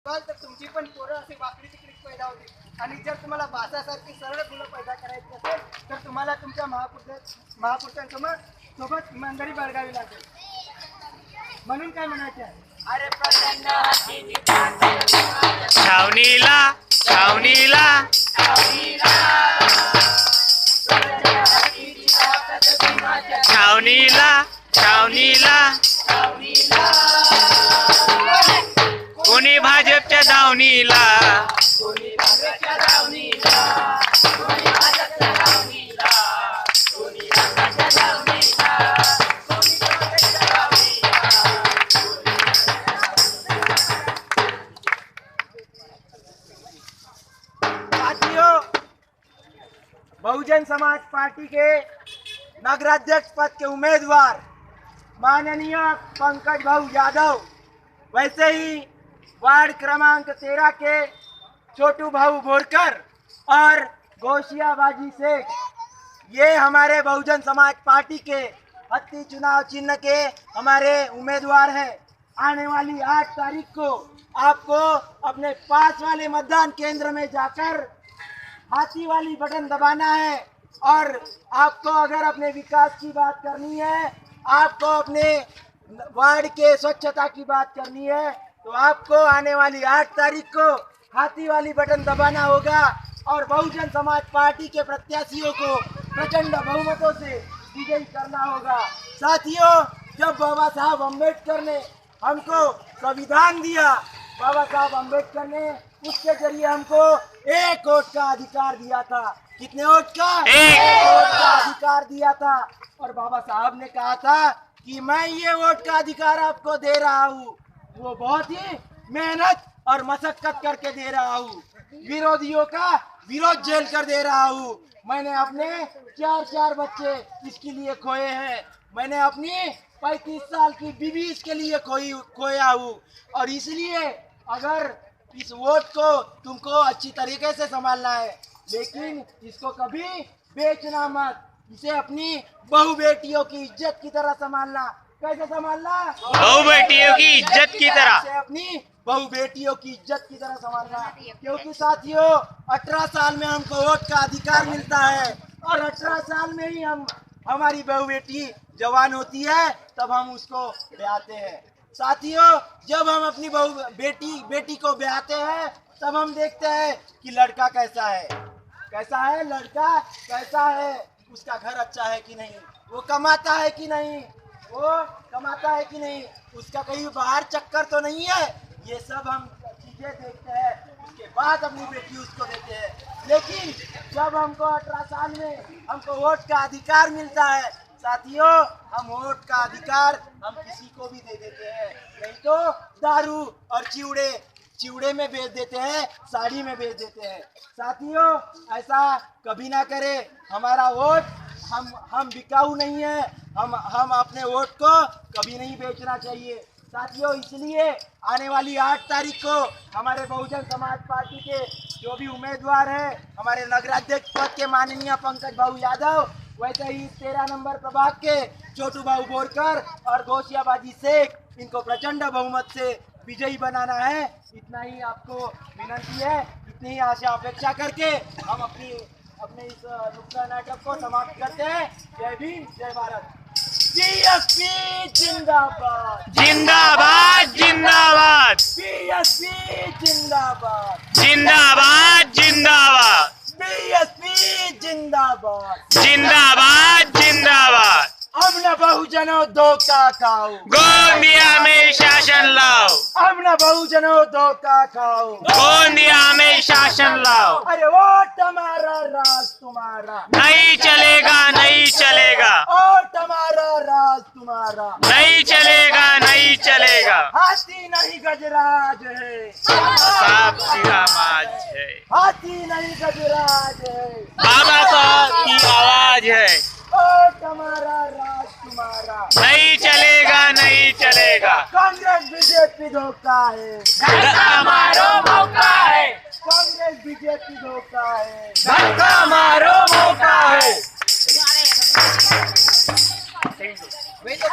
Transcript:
तर तुमची पण पोरं अशी वाकडी तिकडी पैदा होते आणि जर तुम्हाला भाषासारखी सरळ मुलं पैदा करायची असेल तर तुम्हाला तुमच्या महापुरुषांसोबत इमानदारी बाळगावी लागेल. म्हणून काय म्हणायचे आहे? अरे प्रचंड छावणीला छावणीला छावणीला छावणीला कोणी भाजपच्या दावणीला साथियों, बहुजन समाज पार्टी के नगराध्यक्ष पद के उम्मीदवार माननीय पंकज भाऊ यादव, वैसे ही वार्ड क्रमांक 13 के छोटू भाऊ बोरकर और गोशियाबाजी शेख, ये हमारे बहुजन समाज पार्टी के हत्ती चुनाव चिन्ह के हमारे उम्मीदवार हैं. आने वाली 8 तारीख को आपको अपने पास वाले मतदान केंद्र में जाकर हाथी वाली बटन दबाना है. और आपको अगर अपने विकास की बात करनी है, आपको अपने वार्ड के स्वच्छता की बात करनी है, तो आपको आने वाली 8 तारीख को हाथी वाली बटन दबाना होगा और बहुजन समाज पार्टी के प्रत्याशियों को प्रचंड बहुमतों से विजयी करना होगा. साथियों, जब बाबा साहब अम्बेडकर ने हमको संविधान दिया, बाबा साहब अम्बेडकर ने उसके जरिए हमको 1 वोट का अधिकार दिया था. कितने वोट का? 1 वोट का अधिकार दिया था. और बाबा साहब ने कहा था कि मैं ये वोट का अधिकार आपको दे रहा हूँ, वो बहुत ही मेहनत और मशक्कत करके दे रहा हूँ, विरोधियों का विरोध झेल कर दे रहा हूँ. मैंने अपने 4 बच्चे इसके लिए खोए हैं. मैंने अपनी 35 साल की बीवी इसके लिए खोया हूँ. और इसलिए अगर इस वोट को तुमको अच्छी तरीके से संभालना है, लेकिन इसको कभी बेचना मत. इसे अपनी बहू बेटियों की इज्जत की तरह संभालना. कैसे संभालना? बहू बेटियों की इज्जत की तरह. इसे अपनी बहू बेटियों की इज्जत की तरह संभालना. क्योंकि साथियों, 18 साल में हमको वोट का अधिकार मिलता है और 18 साल में ही हमारी बहू बेटी जवान होती है, तब हम उसको ब्याहते हैं. साथियों, जब हम अपनी बहू बेटी को ब्याहते हैं, तब हम देखते हैं कि लड़का कैसा है, लड़का कैसा है, उसका घर अच्छा है कि नहीं, वो कमाता है कि नहीं, उसका कहीं बाहर चक्कर तो नहीं है. ये सब हम चीजें देखते हैं, उसके बाद अपनी बेटी उसको देते हैं. लेकिन जब हमको 18 साल में हमको वोट का अधिकार मिलता है, साथियों, हम वोट का अधिकार हम किसी को भी दे देते हैं. नहीं तो दारू और चिवड़े में बेच देते हैं, साड़ी में बेच देते हैं. साथियों, ऐसा कभी ना करें. हमारा वोट हम बिकाऊ नहीं है. हम अपने वोट को कभी नहीं बेचना चाहिए. साथियों, इसलिए आने वाली 8 तारीख को हमारे बहुजन समाज पार्टी के जो भी उम्मीदवार हैं, हमारे नगराध्यक्ष पद के माननीय पंकज भाऊ यादव, वैसे ही 13 नंबर प्रभाग के छोटू भाऊ बोरकर और गोशियाबाजी शेख, इनको प्रचंड बहुमत से विजयी बनाना है. इतना ही आपको विनंती है. इतनी ही आशा अपेक्षा करके हम अपने इस नुक्कड़ नाटक को समाप्त करते हैं. जय भीम, जय भारत. बीएसपी जिंदाबाद, जिंदाबाद जिंदाबाद, बीएसपी जिंदाबाद, जिंदाबाद जिंदाबाद, बीएसपी जिंदाबाद, जिंदाबाद जिंदाबाद. अब न बहुजनों धोखा खाओ, गोंदिया में शासन लाओ, अब न बहुजनों धोखा खाओ, गोंदिया में शासन लाओ. अरे वोट हमारा, राज तुम्हारा, नहीं चलेगा नहीं चलेगा, वोट हमारा, राज तुम्हारा, नहीं चलेगा नहीं चलेगा. हाथी नहीं गजराज है, साहब सीधा माज है, हाथी नहीं गजराज है, बाबा साहब की आवाज है. वोट हमारा, राज तुम्हारा, नहीं चलेगा नहीं चलेगा. कांग्रेस बीजेपी धोखा है, धक्का मारो मौका है, कांग्रेस बीजेपी धोखा है, धक्का मारो मौका है. वही तो